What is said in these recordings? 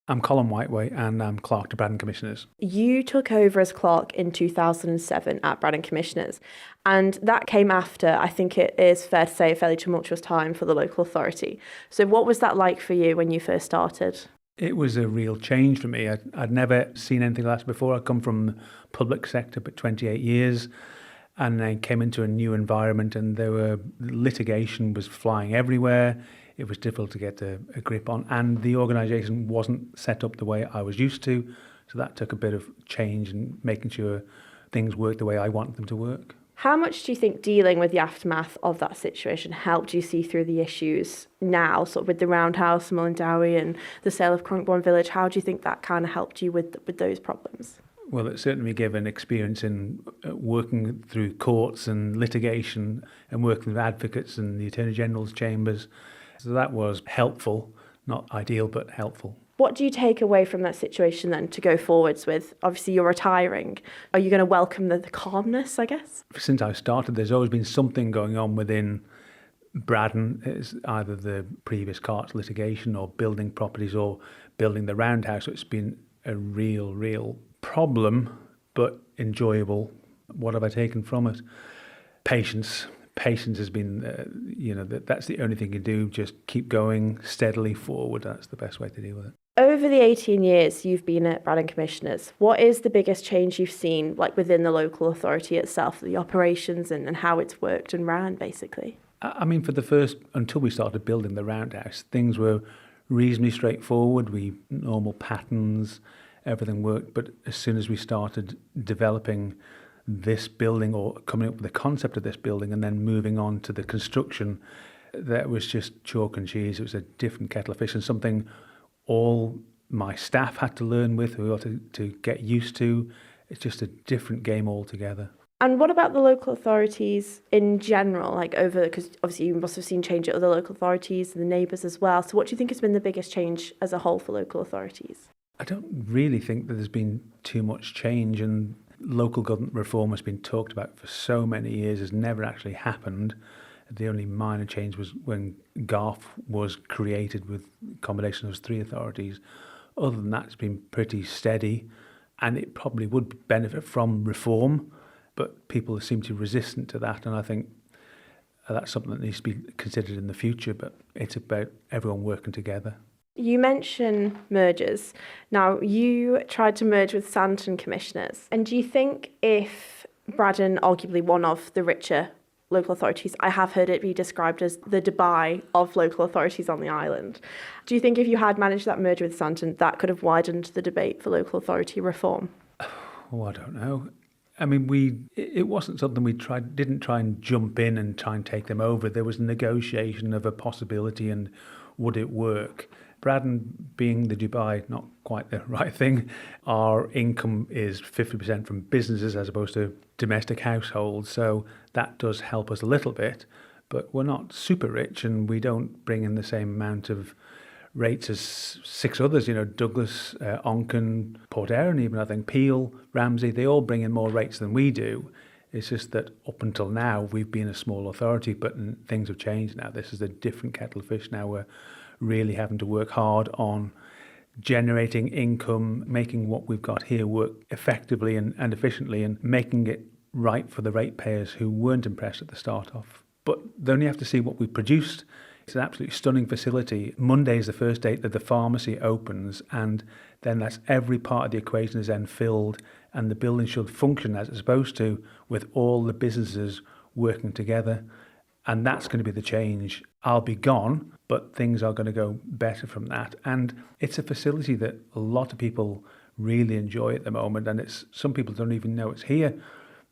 I'm Colin Whiteway and I'm Clerk of Braddan Commissioners. You took over as clerk in 2007 at Braddan Commissioners, and that came after, I think it is fair to say, a fairly tumultuous time for the local authority. So what was that like for you when you first started? It was a real change for me. I'd never seen anything like this before. I come from the public sector for 28 years and I came into a new environment and litigation was flying everywhere. It was difficult to get a grip on, and the organisation wasn't set up the way I was used to. So that took a bit of change and making sure things worked the way I wanted them to work. How much do you think dealing with the aftermath of that situation helped you see through the issues now, sort of with the Roundhouse, Mullindowie and the sale of Crunkborn Village? How do you think that kind of helped you with those problems? Well, it certainly gave an experience in working through courts and litigation and working with advocates and the Attorney General's chambers. So that was helpful, not ideal, but helpful. What do you take away from that situation then to go forwards with? Obviously, you're retiring. Are you going to welcome the calmness, I guess? Since I started, there's always been something going on within Braddan. It's either the previous carts litigation or building properties or building the Roundhouse. So it's been a real problem, but enjoyable. What have I taken from it? Patience. Patience has been, that's the only thing you do. Just keep going steadily forward. That's the best way to deal with it. Over the 18 years you've been at Braddan Commissioners, what is the biggest change you've seen, like within the local authority itself, the operations and how it's worked and ran, basically? I mean, until we started building the Roundhouse, things were reasonably straightforward. Normal patterns, everything worked. But as soon as we started developing this building or coming up with the concept of this building and then moving on to the construction, that was just chalk and cheese. It was a different kettle of fish and something all my staff had to learn with, we had to get used to. It's just a different game altogether. And what about the local authorities in general, because obviously you must have seen change at other local authorities and the neighbours as well. So what do you think has been the biggest change as a whole for local authorities? I don't really think that there's been too much change, and local government reform has been talked about for so many years, has never actually happened. The only minor change was when Garth was created with a combination of those three authorities. Other than that, it's been pretty steady, and it probably would benefit from reform, but people seem to be resistant to that, and I think that's something that needs to be considered in the future, but it's about everyone working together. You mention mergers. Now, you tried to merge with Santon Commissioners, and do you think if Braddan, arguably one of the richer local authorities, I have heard it be described as the Dubai of local authorities on the island. Do you think if you had managed that merger with Santon, that could have widened the debate for local authority reform? Oh, I don't know. I mean, it wasn't something didn't try and jump in and try and take them over. There was a negotiation of a possibility and would it work? Braddan being the Dubai, not quite the right thing. Our income is 50% from businesses as opposed to domestic households, so that does help us a little bit, but we're not super rich and we don't bring in the same amount of rates as six others, Douglas, Onken, Port Erin even, I think, Peel, Ramsey, they all bring in more rates than we do. It's just that up until now, we've been a small authority, but things have changed now. This is a different kettle of fish now. We're really having to work hard on generating income, making what we've got here work effectively and efficiently, and making it right for the ratepayers who weren't impressed at the start off. But they only have to see what we've produced. It's an absolutely stunning facility. Monday is the first date that the pharmacy opens, and then that's every part of the equation is then filled, and the building should function as it's supposed to, with all the businesses working together. And that's going to be the change. I'll be gone, but things are going to go better from that. And it's a facility that a lot of people really enjoy at the moment, and some people don't even know it's here.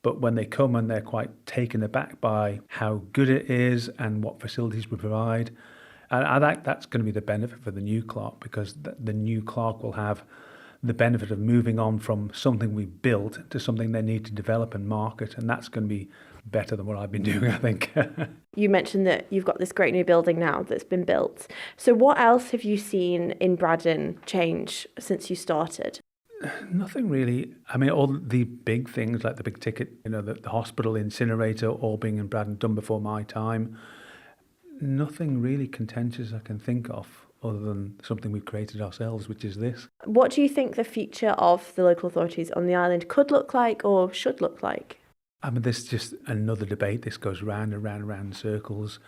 But when they come and they're quite taken aback by how good it is and what facilities we provide. And I think that's going to be the benefit for the new clerk, because the new clerk will have the benefit of moving on from something we built to something they need to develop and market. And that's going to be better than what I've been doing, I think. You mentioned that you've got this great new building now that's been built. So what else have you seen in Braddan change since you started? Nothing really. I mean, all the big things like the big ticket, the hospital incinerator, all being in Braddan, done before my time. Nothing really contentious I can think of. other than something we've created ourselves, which is this. What do you think the future of the local authorities on the island could look like or should look like? I mean, this is just another debate. This goes round and round and round in circles.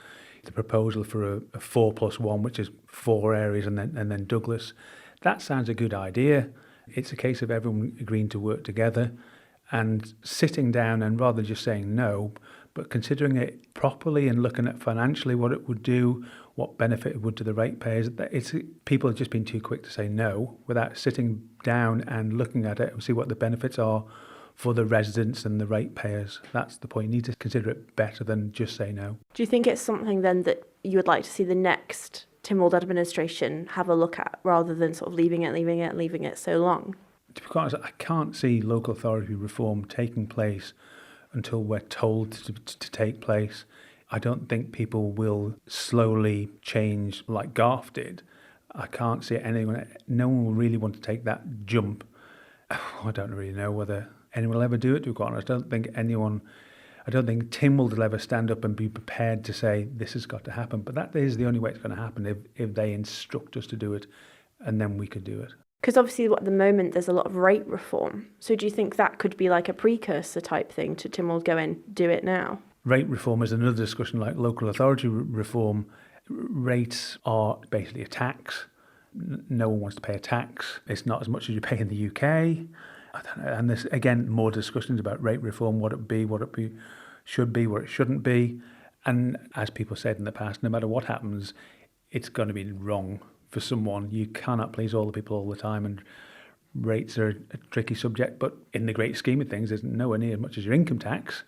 The proposal for a 4+1, which is 4 areas, and then Douglas, that sounds a good idea. It's a case of everyone agreeing to work together and sitting down and rather just saying no, but considering it properly and looking at financially what it would do, what benefit it would to the ratepayers. People have just been too quick to say no without sitting down and looking at it and see what the benefits are for the residents and the ratepayers. That's the point. You need to consider it better than just say no. Do you think it's something then that you would like to see the next Tynwald administration have a look at, rather than sort of leaving it so long? To be quite honest, I can't see local authority reform taking place until we're told to take place. I don't think people will slowly change like Garth did. I can't see no one will really want to take that jump. I don't really know whether anyone will ever do it, to be quite honest. I don't think Tynwald will ever stand up and be prepared to say this has got to happen. But that is the only way it's going to happen, if they instruct us to do it, and then we could do it. Because obviously at the moment there's a lot of rate reform. So do you think that could be like a precursor type thing to Tynwald going, do it now? Rate reform is another discussion like local authority reform. Rates are basically a tax. No one wants to pay a tax. It's not as much as you pay in the UK. I don't know. And there's, again, more discussions about rate reform, what it should be, what it shouldn't be. And as people said in the past, no matter what happens, it's going to be wrong for someone. You cannot please all the people all the time, and rates are a tricky subject, but in the great scheme of things, there's nowhere near as much as your income tax.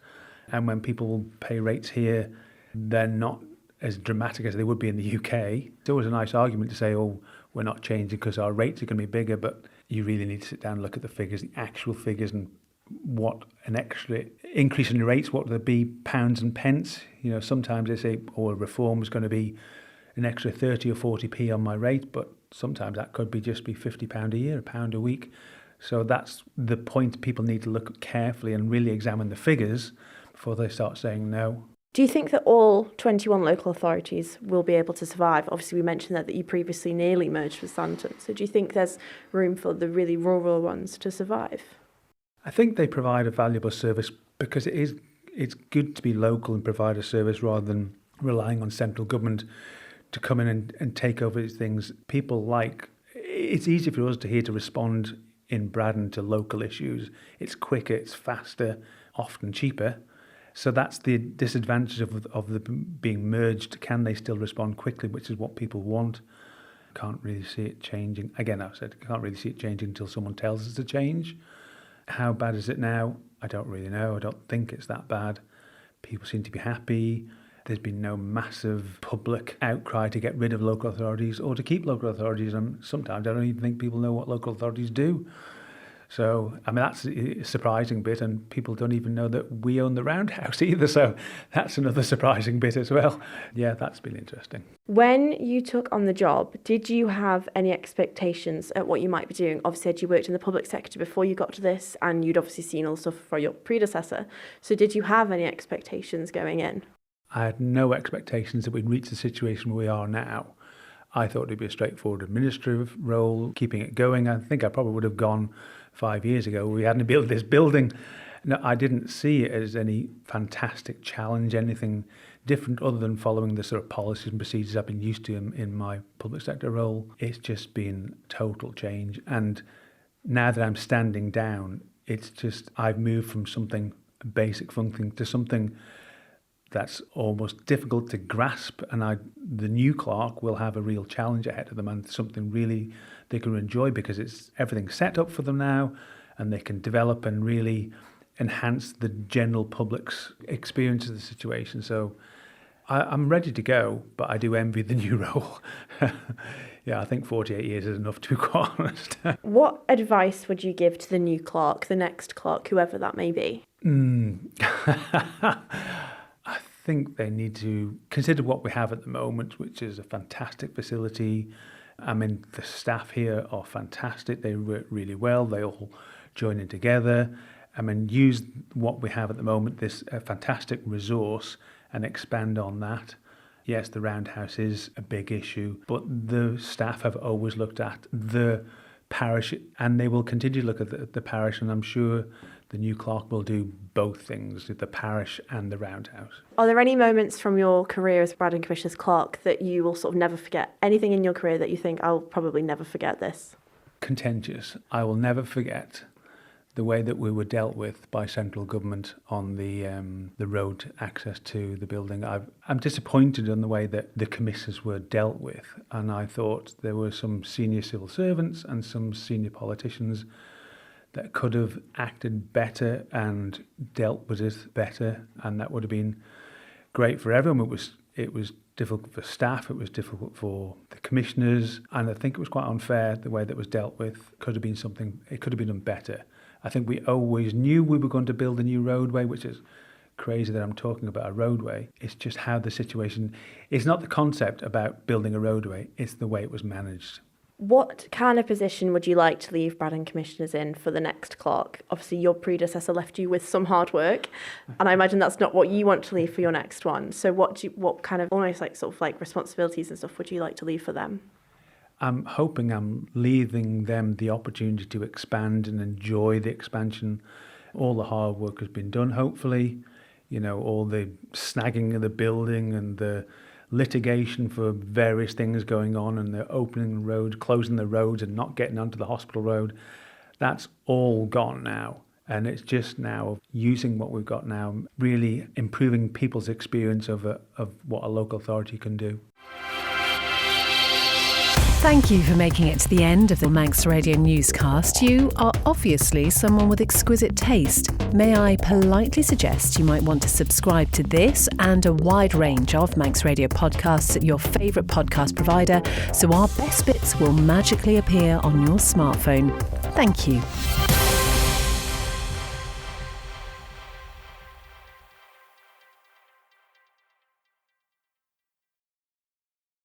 And when people pay rates here, they're not as dramatic as they would be in the UK. It's always a nice argument to say, oh, we're not changing because our rates are going to be bigger, but you really need to sit down and look at the figures, the actual figures, and what an extra increase in the rates, what would there be, pounds and pence? Sometimes they say, oh, a reform is going to be an extra 30 or 40p on my rate, but sometimes that could be just be £50 a year, £1 a week. So that's the point. People need to look carefully and really examine the figures before they start saying no. Do you think that all 21 local authorities will be able to survive? Obviously, we mentioned that you previously nearly merged with Santon. So do you think there's room for the really rural ones to survive? I think they provide a valuable service because it's good to be local and provide a service rather than relying on central government to come in and take over these things. It's easy for us to respond in Braddan to local issues. It's quicker, it's faster, often cheaper. So that's the disadvantage of the being merged. Can they still respond quickly, which is what people want? Can't really see it changing. Again, I've said can't really see it changing until someone tells us to change. How bad is it now? I don't really know. I don't think it's that bad. People seem to be happy. There's been no massive public outcry to get rid of local authorities or to keep local authorities. And sometimes I don't even think people know what local authorities do. So, I mean, that's a surprising bit, and people don't even know that we own the Roundhouse either. So that's another surprising bit as well. Yeah, that's been interesting. When you took on the job, did you have any expectations at what you might be doing? Obviously, you worked in the public sector before you got to this, and you'd obviously seen all the stuff for your predecessor. So did you have any expectations going in? I had no expectations that we'd reach the situation where we are now. I thought it'd be a straightforward administrative role, keeping it going. I think I probably would have gone 5 years ago. We hadn't built this building. No, I didn't see it as any fantastic challenge, anything different other than following the sort of policies and procedures I've been used to in my public sector role. It's just been total change. And now that I'm standing down, it's just I've moved from something basic function to something that's almost difficult to grasp, and the new clerk will have a real challenge ahead of them and something really they can enjoy because everything's set up for them now, and they can develop and really enhance the general public's experience of the situation. So I'm ready to go, but I do envy the new role. Yeah, I think 48 years is enough, to be quite honest. What advice would you give to the new clerk, the next clerk, whoever that may be? I think they need to consider what we have at the moment, which is a fantastic facility. I mean, the staff here are fantastic. They work really well. They all join in together. I mean, use what we have at the moment, this fantastic resource, and expand on that. Yes, the Roundhouse is a big issue, but the staff have always looked at the parish, and they will continue to look at the parish, and I'm sure the new clerk will do both things, the parish and the Roundhouse. Are there any moments from your career as Braddan Commissioners clerk that you will sort of never forget? Anything in your career that you think, I'll probably never forget this? Contentious. I will never forget the way that we were dealt with by central government on the road access to the building. I'm disappointed in the way that the commissioners were dealt with, and I thought there were some senior civil servants and some senior politicians that could have acted better and dealt with it better, and that would have been great for everyone. It was difficult for staff, it was difficult for the commissioners, and I think it was quite unfair the way that was dealt with. It could have been done better. I think we always knew we were going to build a new roadway, which is crazy that I'm talking about a roadway. It's just how the situation, it's not the concept about building a roadway, it's the way it was managed. What kind of position would you like to leave Braddan Commissioners in for the next clerk? Obviously, your predecessor left you with some hard work, and I imagine that's not what you want to leave for your next one. So what kind of almost like sort of like responsibilities and stuff would you like to leave for them? I'm hoping I'm leaving them the opportunity to expand and enjoy the expansion. All the hard work has been done, hopefully. All the snagging of the building and the litigation for various things going on, and the opening the road, closing the roads and not getting onto the hospital road. That's all gone now. And it's just now using what we've got now, really improving people's experience of what a local authority can do. Thank you for making it to the end of the Manx Radio newscast. You are obviously someone with exquisite taste. May I politely suggest you might want to subscribe to this and a wide range of Manx Radio podcasts at your favourite podcast provider, so our best bits will magically appear on your smartphone. Thank you.